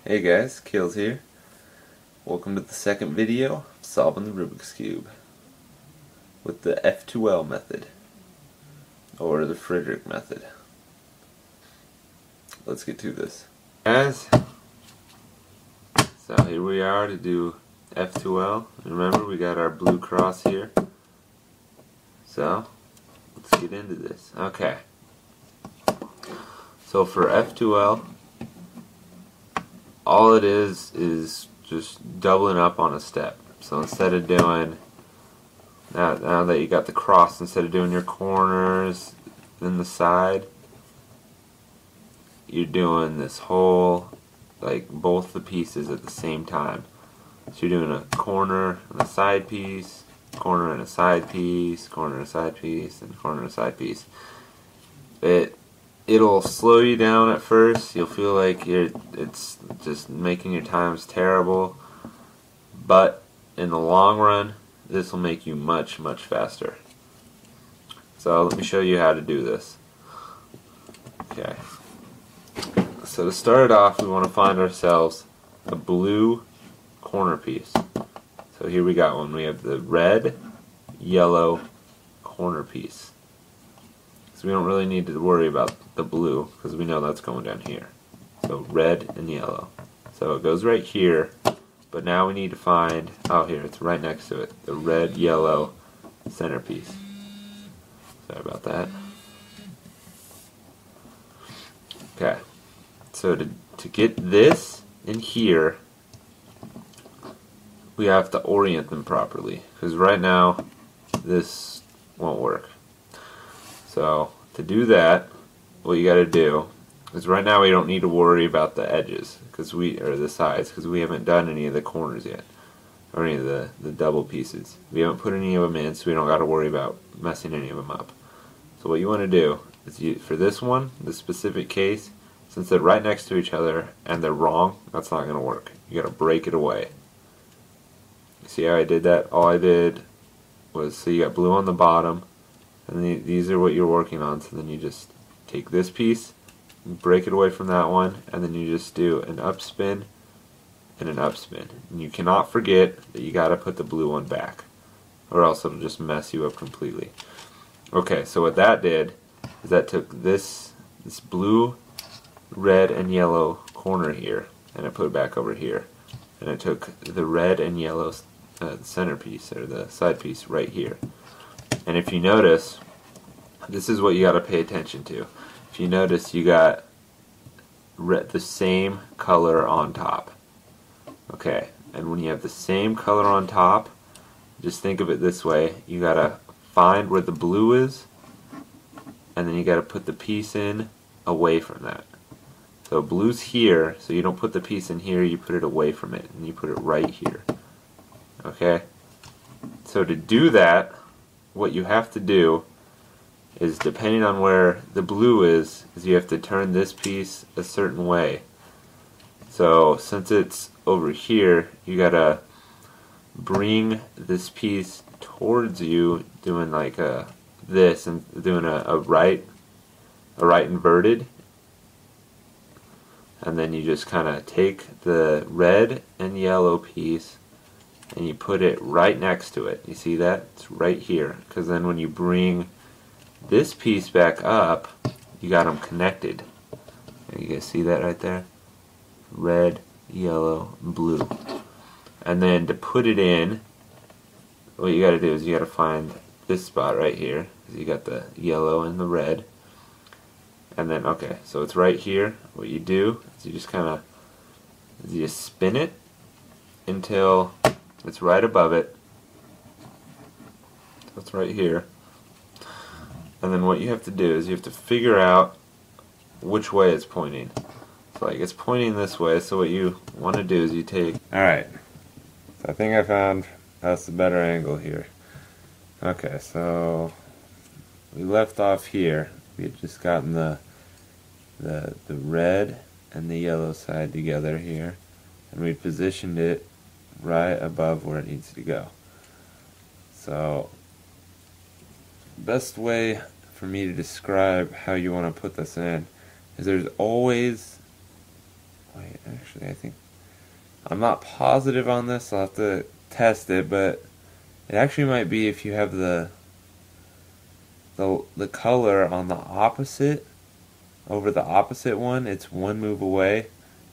Hey guys, Kills here. Welcome to the second video of solving the Rubik's Cube with the F2L method, or the Friedrich method. Let's get to this. Guys, so here we are to do F2L. Remember, we got our blue cross here. So, let's get into this. Okay. So for F2L, all it is just doubling up on a step. So instead of doing, now that you got the cross, instead of doing your corners in the side, you're doing this whole, like both the pieces at the same time. So you're doing a corner and a side piece, corner and a side piece, corner and a side piece, and corner and a side piece. It'll slow you down at first. You'll feel like it's just making your times terrible, but in the long run, this will make you much faster. So let me show you how to do this. Okay. So to start off, we want to find ourselves a blue corner piece. So here we got one. We have the red, yellow corner piece. So we don't really need to worry about the blue because we know that's going down here. So red and yellow. So it goes right here, but now we need to find, oh here, it's right next to it, the red, yellow centerpiece. Sorry about that. Okay, so to get this in here, we have to orient them properly because right now this won't work. So to do that, what you got to do is, right now we don't need to worry about the edges or the sides, because we haven't done any of the corners yet, or any of the double pieces. We haven't put any of them in, so we don't got to worry about messing any of them up. So what you want to do is, for this one, the specific case, since they're right next to each other and they're wrong, that's not going to work. You got to break it away. You see how I did that? All I did was, so you got blue on the bottom, and these are what you're working on. So then you just take this piece, break it away from that one, and then you just do an upspin and an upspin. And you cannot forget that you got to put the blue one back, or else it'll just mess you up completely. Okay, so what that did is that took this blue, red, and yellow corner here, and it put it back over here. And it took the red and yellow centerpiece, or the side piece, right here. And if you notice, this is what you got to pay attention to. If you notice, you got the same color on top. Okay, and when you have the same color on top, just think of it this way. You got to find where the blue is, and then you got to put the piece in away from that. So blue's here, so you don't put the piece in here, you put it away from it, and you put it right here. Okay? So to do that, what you have to do is, depending on where the blue is you have to turn this piece a certain way. So since it's over here, you gotta bring this piece towards you, doing like this, and doing a right inverted, and then you just kind of take the red and yellow piece and you put it right next to it. You see that? It's right here, because then when you bring this piece back up, you got them connected. You guys see that right there? Red, yellow, blue. And then to put it in, what you got to do is you got to find this spot right here, because you got the yellow and the red. And then, okay, so it's right here. What you do is you just kind of, you just spin it until it's right above it. So it's right here. And then what you have to do is you have to figure out which way it's pointing. So like it's pointing this way, so what you want to do is you take... Alright, so I think I found us a better angle here. Okay, so we left off here. We had just gotten the red and the yellow side together here, and we positioned it right above where it needs to go. So best way for me to describe how you want to put this in is, there's always wait, actually, I think I'm not positive on this. I'll have to test it, but it actually might be if you have the color on the opposite over the opposite one. It's one move away.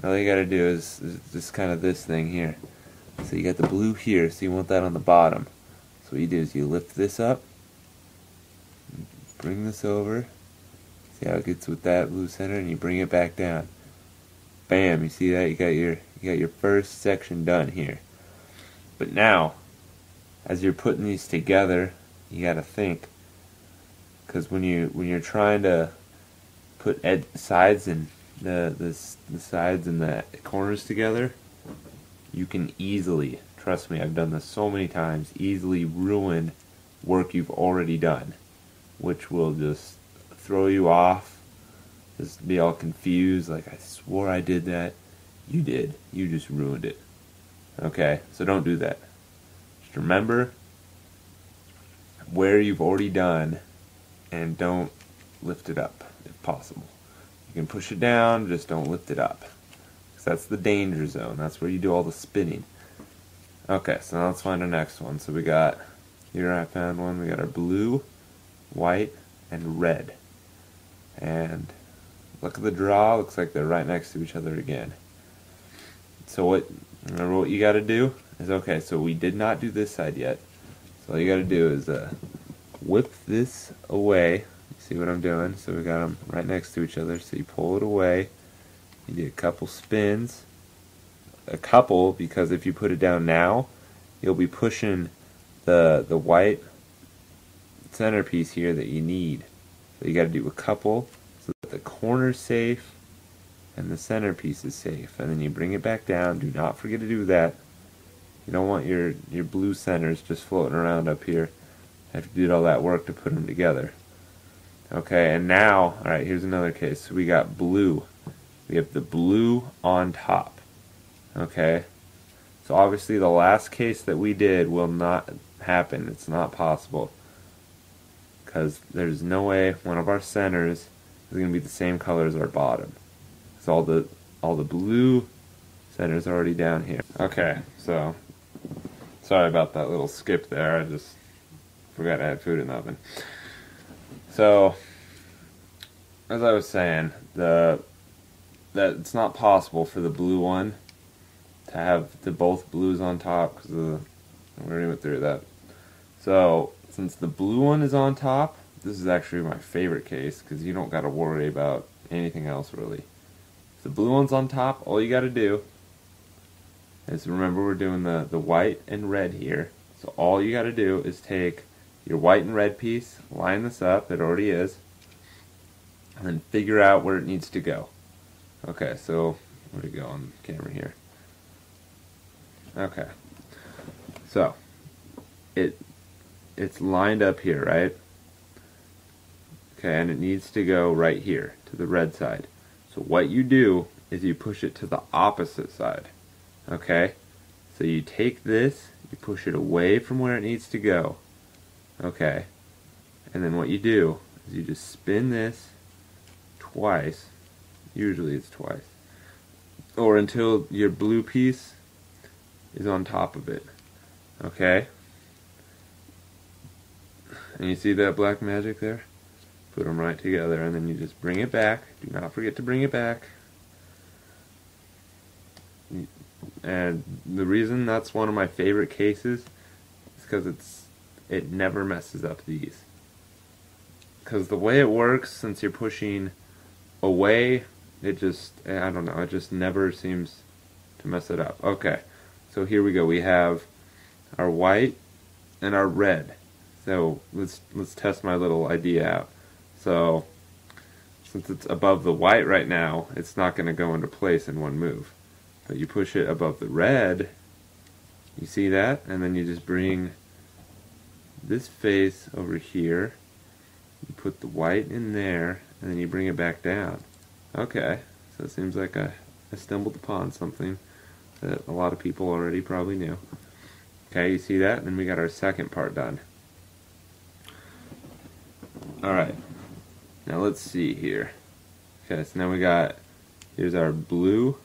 All you gotta do is just kind of this thing here. So you got the blue here, so you want that on the bottom. So what you do is you lift this up, bring this over. See how it gets with that blue center, and you bring it back down. Bam! You see that? You got your first section done here. But now, as you're putting these together, you got to think, because when you're trying to put sides and the sides and the corners together, you can easily, trust me, I've done this so many times, easily ruin work you've already done, which will just throw you off, just be all confused, like I swore I did that. You did. You just ruined it. Okay, so don't do that. Just remember where you've already done and don't lift it up if possible. You can push it down, just don't lift it up. Because that's the danger zone. That's where you do all the spinning. Okay, so now let's find our next one. So we got, here I found one, we got our blue, white, and red. And look at the draw, looks like they're right next to each other again. So remember what you got to do is, okay, so we did not do this side yet. So all you got to do is whip this away. You see what I'm doing? So we got them right next to each other. So you pull it away. You do a couple spins. A couple, because if you put it down now, you'll be pushing the white centerpiece here that you need. So you got to do a couple so that the corner's safe and the centerpiece is safe. And then you bring it back down. Do not forget to do that. You don't want your blue centers just floating around up here after you did all that work to put them together. Okay, and now, alright, here's another case. So we got blue. We have the blue on top. Okay, so obviously the last case that we did will not happen. It's not possible. Because there's no way one of our centers is going to be the same color as our bottom. So all the blue centers are already down here. Okay, so sorry about that little skip there. I just forgot I had food in the oven. So as I was saying, that it's not possible for the blue one to have both blues on top, because we already went through that. So since the blue one is on top, this is actually my favorite case, because you don't got to worry about anything else really. If the blue one's on top, all you got to do is, remember we're doing the white and red here. So all you got to do is take your white and red piece, line this up, it already is, and then figure out where it needs to go. Okay, so where'd it go on the camera here? Okay, so it's lined up here, right? Okay, and it needs to go right here to the red side. So what you do is you push it to the opposite side. Okay, so you take this, you push it away from where it needs to go. Okay, and then what you do is you just spin this twice. Usually it's twice, or until your blue piece is on top of it. Okay, and you see that black magic there? Put them right together, and then you just bring it back. Do not forget to bring it back. And the reason that's one of my favorite cases is because it never messes up these. Because the way it works, since you're pushing away, it just, I don't know, it just never seems to mess it up. Okay, so here we go. We have our white and our red. So let's test my little idea out. So since it's above the white right now, it's not going to go into place in one move. But you push it above the red, you see that? And then you just bring this face over here, you put the white in there, and then you bring it back down. Okay, so it seems like I stumbled upon something that a lot of people already probably knew. Okay, you see that? And then we got our second part done. Alright, now let's see here. Okay, so now here's our blue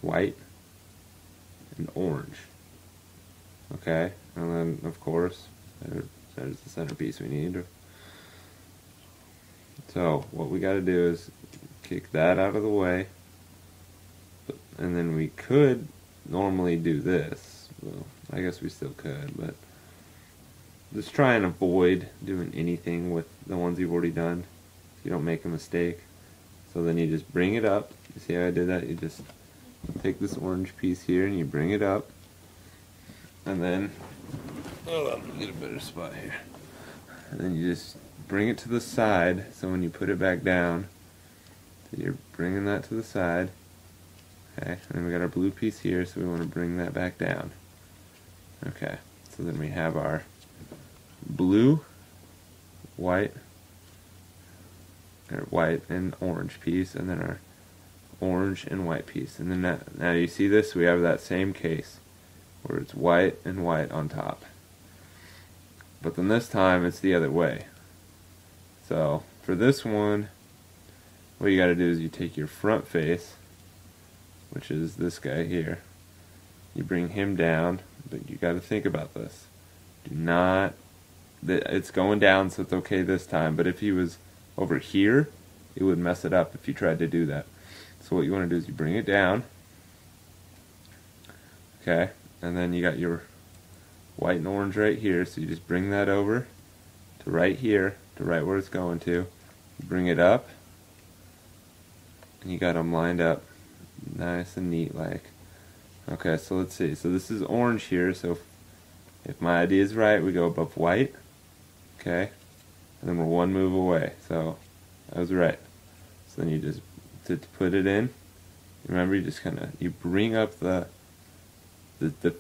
white, and orange. Okay, and then of course there's the centerpiece we need. So what we got to do is kick that out of the way, and then we could normally do this. Well, I guess we still could, but just try and avoid doing anything with the ones you've already done so you don't make a mistake. So then you just bring it up. You see how I did that? You just take this orange piece here and you bring it up, and then let me get a better spot here. And then you just bring it to the side, so when you put it back down, so you're bringing that to the side. Okay, and then we got our blue piece here, so we want to bring that back down. Okay, so then we have our blue, white, or white and orange piece, and then our orange and white piece. And then now you see this, we have that same case where it's white and white on top. But then this time it's the other way. So for this one, what you got to do is you take your front face, which is this guy here, you bring him down, but you got to think about this. Do not, it's going down, so it's okay this time, but if he was over here, it would mess it up if you tried to do that. So what you want to do is you bring it down, okay, and then you got your white and orange right here, so you just bring that over to right here, to right where it's going to. You bring it up, and you got them lined up nice and neat like. Okay, so let's see. So this is orange here, so if my idea is right, we go above white, okay, and then we're one move away. So I was right. So then you just, to put it in, remember you just kind of, you bring up the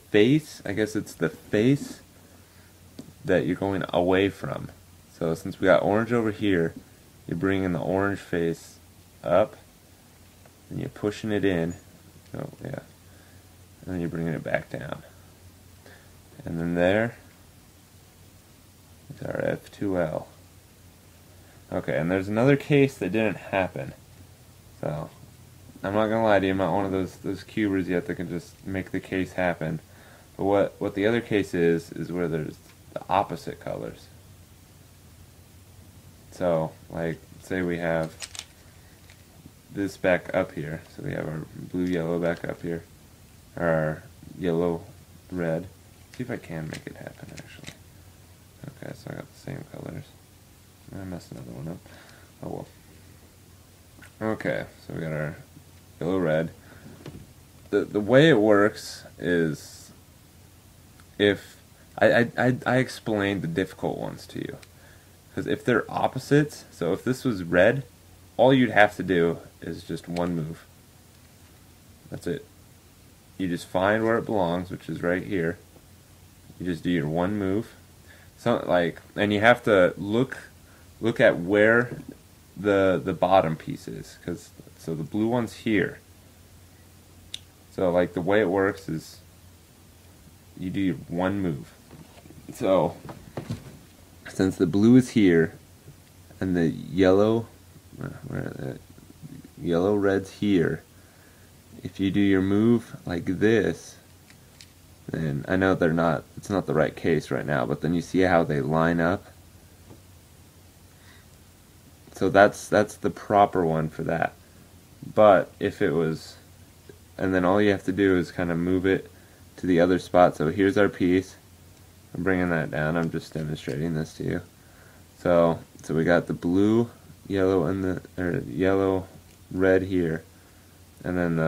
face, I guess it's the face that you're going away from. So since we got orange over here, you're bringing the orange face up, and you're pushing it in. Oh yeah, and then you're bringing it back down. And then there is our F2L. Okay, and there's another case that didn't happen. So I'm not gonna lie to you, I'm not one of those cubers yet that can just make the case happen. But what the other case is where there's the opposite colors. So, like, say we have this back up here. So we have our blue, yellow back up here. Or our yellow, red. See if I can make it happen, actually. Okay, so I got the same colors. I messed another one up. Oh well. Okay, so we got our yellow, red. The way it works is, if I explained the difficult ones to you, because if they're opposites, so if this was red, all you'd have to do is just one move. That's it. You just find where it belongs, which is right here. You just do your one move. So and you have to look at where the bottom piece is, so the blue one's here. So like the way it works is you do your one move. So since the blue is here and the yellow red's here, if you do your move like this, then I know it's not the right case right now, but then you see how they line up. So that's the proper one for that. But if it was, and then all you have to do is kind of move it to the other spot. So here's our piece. I'm bringing that down. I'm just demonstrating this to you. So we got the blue, yellow, and yellow, red here, and then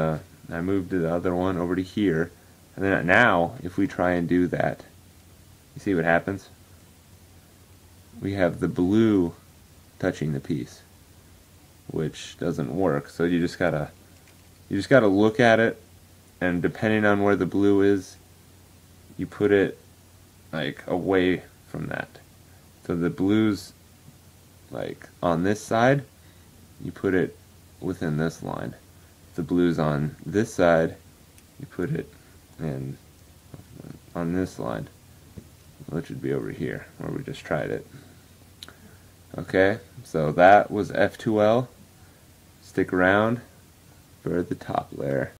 I moved the other one over to here. And then now, if we try and do that, you see what happens? We have the blue touching the piece, which doesn't work. So you just gotta look at it, and depending on where the blue is, you put it like away from that. So the blue's like on this side, you put it within this line. If the blue's on this side, you put it in on this line, which would be over here where we just tried it. Okay, so that was F2L. Stick around for the top layer.